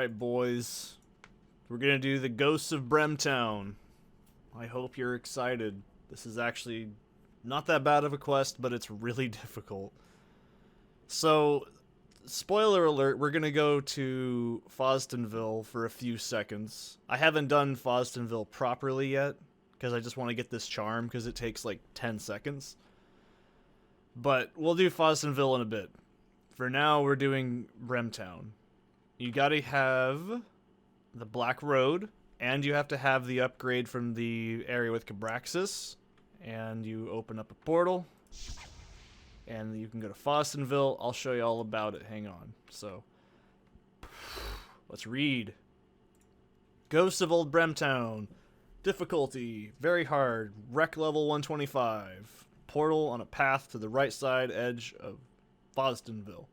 Alright, boys. We're gonna do the Ghosts of Bremmtown. I hope you're excited. This is actually not that bad of a quest, but it's really difficult. So, spoiler alert, we're gonna go to Fostonville for a few seconds. I haven't done Fostonville properly yet, because I just want to get this charm, because it takes like 10 seconds. But we'll do Fostonville in a bit. For now, we're doing Bremmtown. You gotta have the Black Road, and you have to have the upgrade from the area with Cabraxis. And you open up a portal, and you can go to Fostonville. I'll show you all about it. Hang on. So, let's read. Ghosts of Old Bremmtown. Difficulty, very hard. Rec level 125. Portal on a path to the right side edge of Fostonville.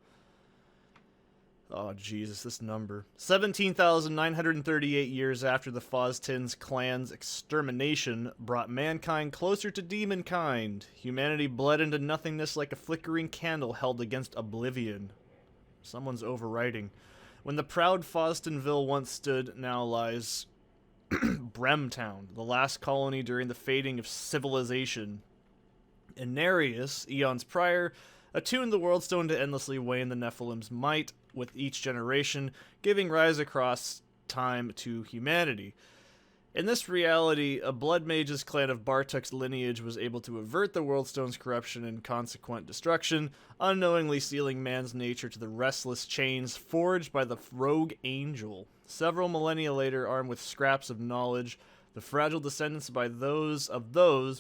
Oh, Jesus, this number. 17,938 years after the Fostins clan's extermination brought mankind closer to demonkind. Humanity bled into nothingness like a flickering candle held against oblivion. Someone's overwriting. When the proud Fostonville once stood, now lies Bremmtown, the last colony during the fading of civilization. Inarius, eons prior, attuned the Worldstone to endlessly wane the Nephilim's might with each generation, giving rise across time to humanity. In this reality, a Blood Mage's clan of Bartuk's lineage was able to avert the Worldstone's corruption and consequent destruction, unknowingly sealing man's nature to the restless chains forged by the rogue angel. Several millennia later, armed with scraps of knowledge, the fragile descendants by those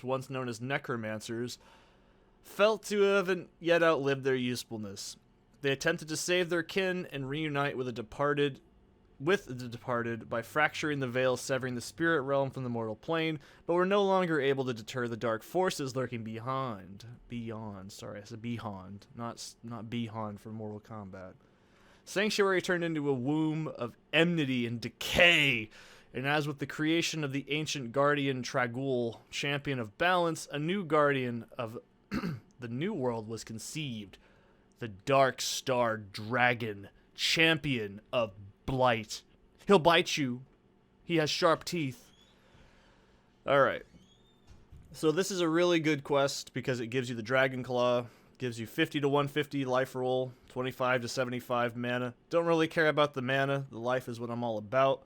once known as necromancers felt to have yet outlived their usefulness. They attempted to save their kin and reunite with the departed by fracturing the veil severing the spirit realm from the mortal plane, but were no longer able to deter the dark forces lurking beyond. Sorry, I said beyond, not beyond for Mortal Kombat. Sanctuary turned into a womb of enmity and decay, and as with the creation of the ancient guardian Tragul, champion of balance, a new guardian of the new world was conceived. The Dark Star Dragon, champion of blight. He'll bite you. He has sharp teeth. Alright. So this is a really good quest because it gives you the Dragon Claw, gives you 50 to 150 life roll, 25 to 75 mana. Don't really care about the mana. The life is what I'm all about.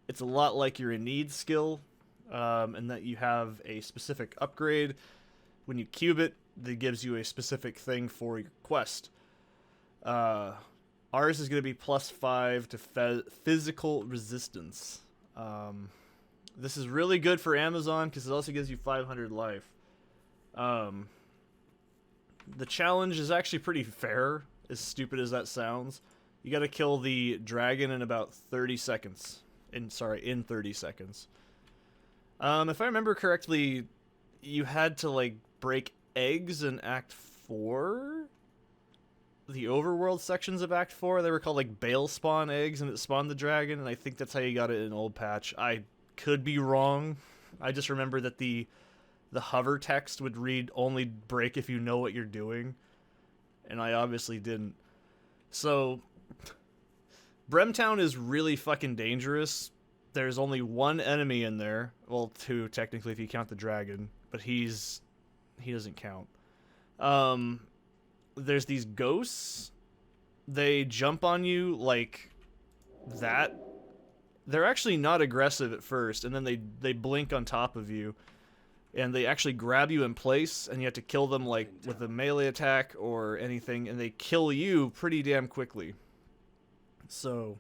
It's a lot like your in need skill, and that you have a specific upgrade. When you cube it, that gives you a specific thing for your quest. Ours is going to be +5 to physical resistance. This is really good for Amazon because it also gives you 500 life. The challenge is actually pretty fair, as stupid as that sounds. You got to kill the dragon in about 30 seconds. In 30 seconds. If I remember correctly, you had to like break eggs in Act 4? The overworld sections of Act 4, they were called like Bale spawn eggs, and it spawned the dragon, and I think that's how you got it in Old Patch. I could be wrong. I just remember that the hover text would read only break if you know what you're doing, and I obviously didn't. So, Bremmtown is really fucking dangerous. There's only one enemy in there. Well, two, technically, if you count the dragon, but he doesn't count. There's these ghosts. They jump on you like that. They're actually not aggressive at first, and then they blink on top of you, and they actually grab you in place, and you have to kill them like with a melee attack or anything, and they kill you pretty damn quickly. So,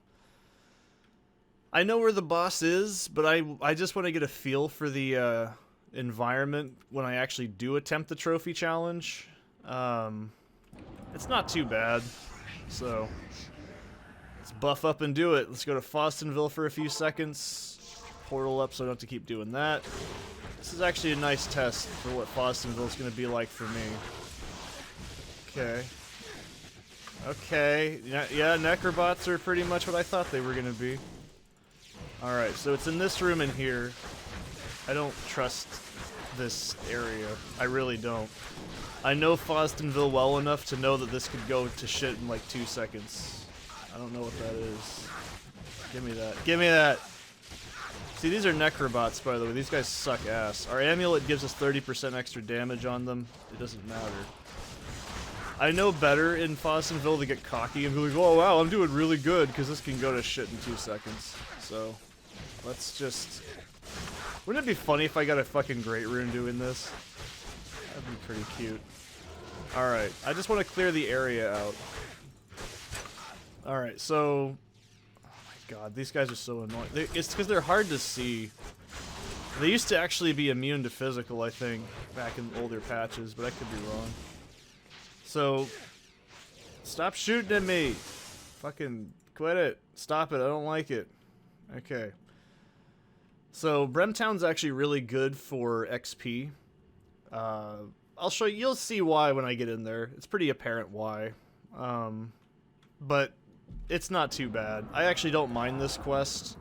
I know where the boss is, but I just want to get a feel for the environment when I actually do attempt the trophy challenge. It's not too bad, so let's buff up and do it. Let's go to Fostonville for a few seconds. Portal up so I don't have to keep doing that. This is actually a nice test for what Fostonville is going to be like for me. Okay. Okay. Yeah, Necrobots are pretty much what I thought they were going to be. Alright, so it's in this room in here. I don't trust this area. I really don't. I know Fostonville well enough to know that this could go to shit in like 2 seconds. I don't know what that is. Give me that. Give me that! See, these are Necrobots, by the way. These guys suck ass. Our amulet gives us 30% extra damage on them. It doesn't matter. I know better in Fossenville to get cocky and be like, oh wow, I'm doing really good, because this can go to shit in 2 seconds. So, let's just... Wouldn't it be funny if I got a fucking Great Rune doing this? That'd be pretty cute. Alright, I just want to clear the area out. Alright, so... God, these guys are so annoying. It's because they're hard to see. They used to actually be immune to physical, I think, back in older patches, but I could be wrong. So, stop shooting at me! Fucking quit it. Stop it, I don't like it. Okay. So, Bremmtown's actually really good for XP. I'll show you, you'll see why when I get in there. It's pretty apparent why. But it's not too bad. I actually don't mind this quest.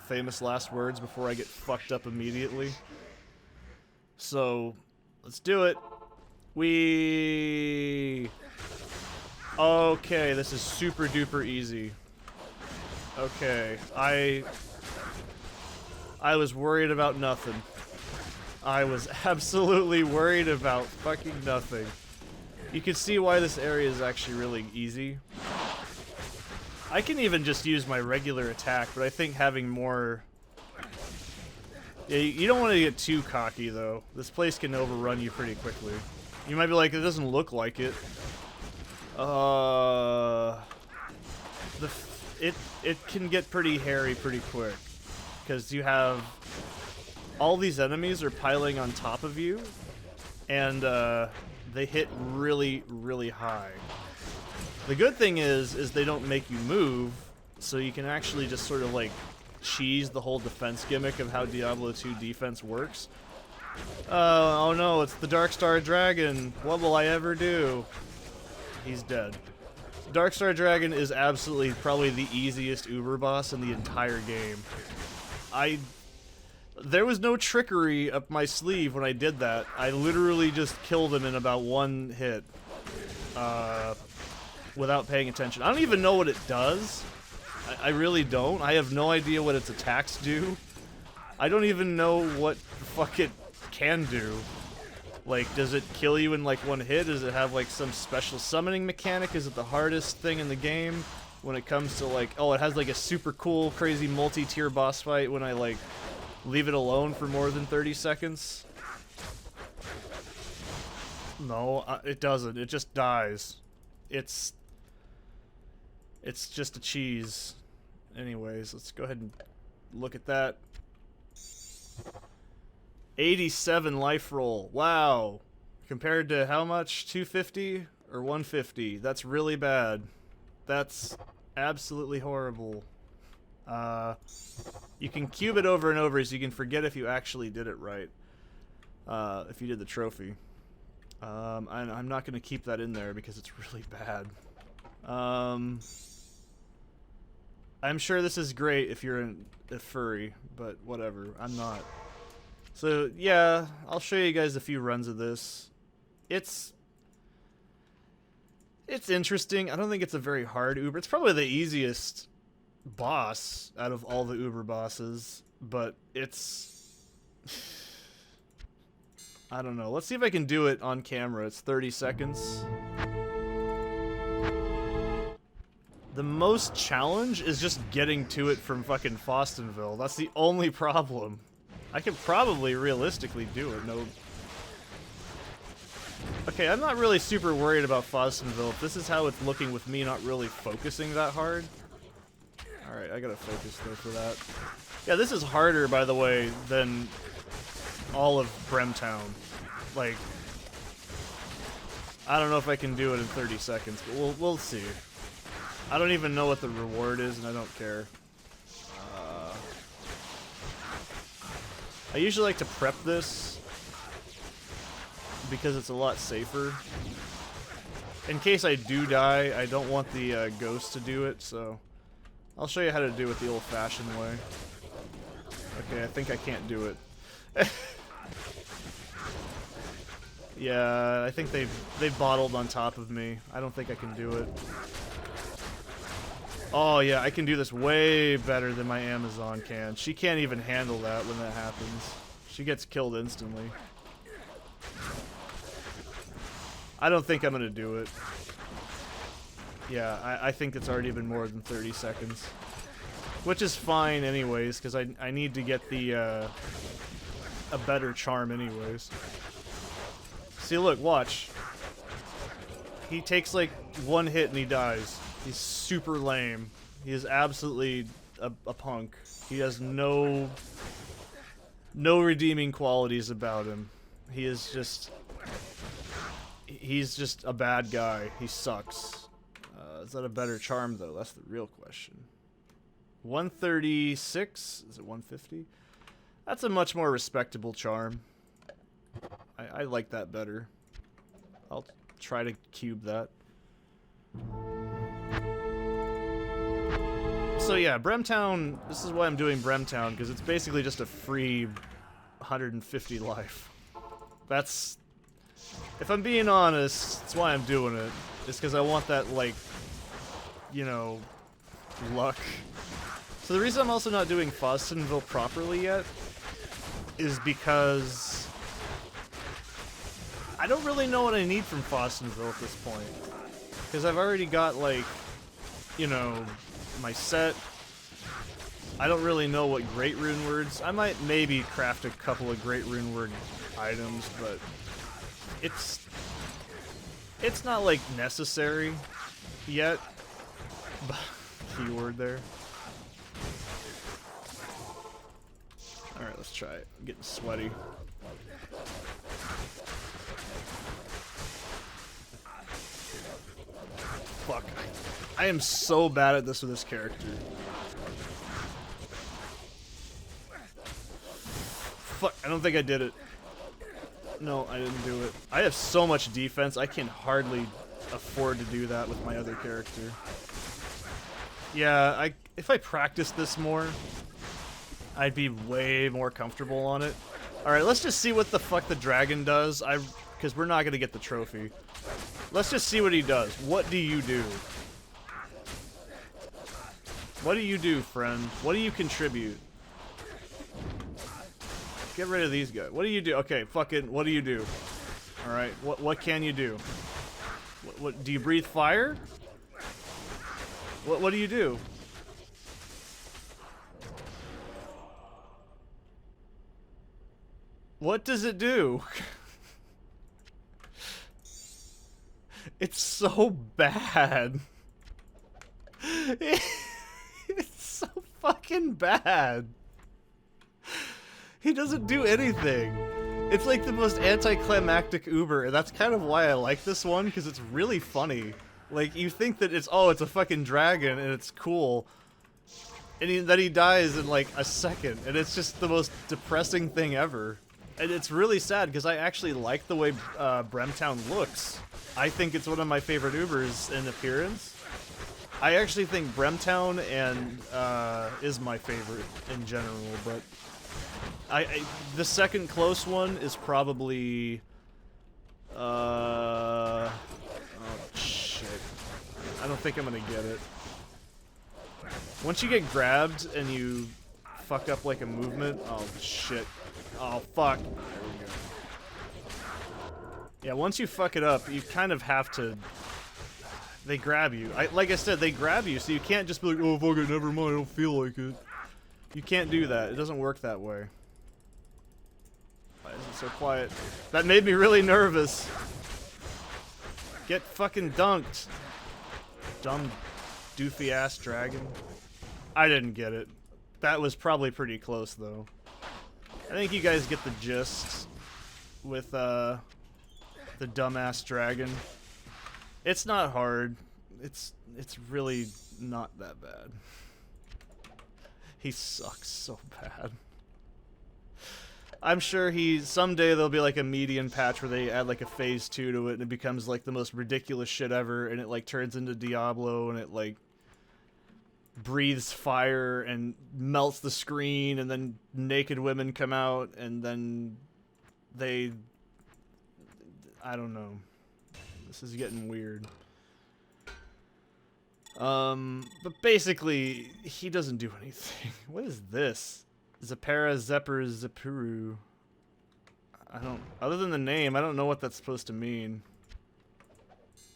Famous last words before I get fucked up immediately. So, let's do it. Okay, this is super duper easy. Okay, I was worried about nothing. I was absolutely worried about fucking nothing. You can see why this area is actually really easy. I can even just use my regular attack, but I think having more... Yeah, you don't want to get too cocky, though. This place can overrun you pretty quickly. You might be like, it doesn't look like it. It can get pretty hairy pretty quick. Because you have... All these enemies are piling on top of you, and they hit really, really high. The good thing is they don't make you move, so you can actually just sort of like cheese the whole defense gimmick of how Diablo 2 defense works. Oh no, it's the Darkstar Dragon. What will I ever do? He's dead. Darkstar Dragon is absolutely probably the easiest Uber boss in the entire game. There was no trickery up my sleeve when I did that. I literally just killed him in about 1 hit. Without paying attention. I don't even know what it does. I really don't. I have no idea what its attacks do. I don't even know what the fuck it can do. Like, does it kill you in like 1 hit? Does it have like some special summoning mechanic? Is it the hardest thing in the game when it comes to like, oh, it has like a super cool, crazy multi-tier boss fight when I like leave it alone for more than 30 seconds? No, it doesn't. It just dies. It's just a cheese. Anyways, let's go ahead and look at that. 87 life roll. Wow. Compared to how much? 250 or 150? That's really bad. That's absolutely horrible. You can cube it over and over so you can forget if you actually did it right. If you did the trophy. I'm not going to keep that in there because it's really bad. I'm sure this is great if you're a furry, but whatever. I'm not. So, yeah, I'll show you guys a few runs of this. It's interesting. I don't think it's a very hard Uber. It's probably the easiest boss out of all the Uber bosses, but it's... I don't know. Let's see if I can do it on camera. It's 30 seconds. The most challenge is just getting to it from fucking Fossenville. That's the only problem. I could probably realistically do it. No. Okay, I'm not really super worried about Fossenville. If this is how it's looking with me not really focusing that hard. Alright, I gotta focus though for that. Yeah, this is harder, by the way, than all of Bremmtown. Like, I don't know if I can do it in 30 seconds, but we'll see. I don't even know what the reward is, and I don't care. I usually like to prep this because it's a lot safer. In case I do die, I don't want the ghost to do it, so I'll show you how to do it the old-fashioned way. Okay, I think I can't do it. Yeah, I think they've bottled on top of me. I don't think I can do it. Oh yeah, I can do this way better than my Amazon can. She can't even handle that when that happens. She gets killed instantly. I don't think I'm gonna do it. Yeah, I think it's already been more than 30 seconds. Which is fine anyways, because I need to get the, a better charm anyways. See, look, watch. He takes like one hit and he dies. He's super lame. He is absolutely a punk. He has no redeeming qualities about him. He is just... He's just a bad guy. He sucks. Is that a better charm, though? That's the real question. 136? Is it 150? That's a much more respectable charm. I like that better. I'll try to cube that. So yeah, Bremmtown, this is why I'm doing Bremmtown, because it's basically just a free 150 life. That's... If I'm being honest, that's why I'm doing it. It's because I want that, like, you know, luck. So the reason I'm also not doing Fostonville properly yet is because I don't really know what I need from Fostonville at this point. Because I've already got, like, you know, my set. I don't really know what great rune words. I might maybe craft a couple of great rune word items, but it's not, like, necessary yet. Keyword there. Alright, let's try it. I'm getting sweaty. Fuck. I am so bad at this with this character. Fuck, I don't think I did it. No, I didn't do it. I have so much defense, I can hardly afford to do that with my other character. Yeah, if I practiced this more, I'd be way more comfortable on it. Alright, let's just see what the fuck the dragon does, because we're not gonna get the trophy. Let's just see what he does. What do you do? What do you do, friend? What do you contribute? Get rid of these guys. What do you do? Okay, fucking, what do you do? Alright, what can you do? What do you breathe fire? What do you do? What does it do? It's so bad. It's so fucking bad. He doesn't do anything. It's like the most anticlimactic Uber, and that's kind of why I like this one, because it's really funny. Like, you think that it's a fucking dragon, and it's cool. And then he dies in, like, a second, and it's just the most depressing thing ever. And it's really sad, because I actually like the way Bremmtown looks. I think it's one of my favorite Ubers in appearance. I actually think Bremmtown and is my favorite in general, but the second close one is probably oh shit. I don't think I'm gonna get it. Once you get grabbed and you fuck up like a movement, oh shit. Oh fuck. There we go. Yeah, once you fuck it up, you kind of have to. They grab you. Like I said, they grab you, so you can't just be like, oh fuck it, never mind, I don't feel like it. You can't do that. It doesn't work that way. Why is it so quiet? That made me really nervous. Get fucking dunked. Dumb, doofy ass dragon. I didn't get it. That was probably pretty close though. I think you guys get the gist with the dumbass dragon. It's not hard. It's really not that bad. He sucks so bad. I'm sure someday there'll be like a median patch where they add like a phase 2 to it and it becomes like the most ridiculous shit ever and it like turns into Diablo and it like breathes fire and melts the screen and then naked women come out and then I don't know. This is getting weird. But basically, he doesn't do anything. What is this? Zapara Zepper Zepuru. I don't, other than the name, I don't know what that's supposed to mean.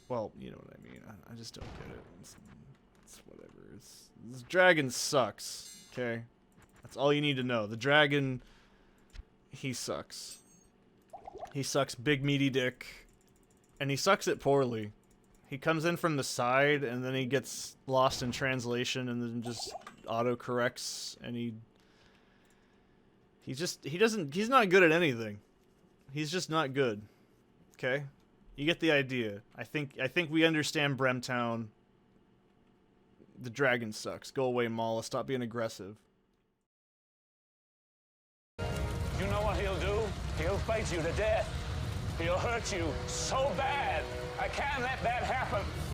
Well, you know what I mean. I just don't get it. It's whatever. This dragon sucks, okay? That's all you need to know. The dragon, he sucks. He sucks big meaty dick, and he sucks it poorly. He comes in from the side, and then he gets lost in translation, and then just auto-corrects, and he's not good at anything. He's just not good. Okay? You get the idea. I think we understand Bremmtown. The dragon sucks. Go away, Mala. Stop being aggressive. You know what he'll do? He'll fight you to death. He'll hurt you so bad. I can't let that happen.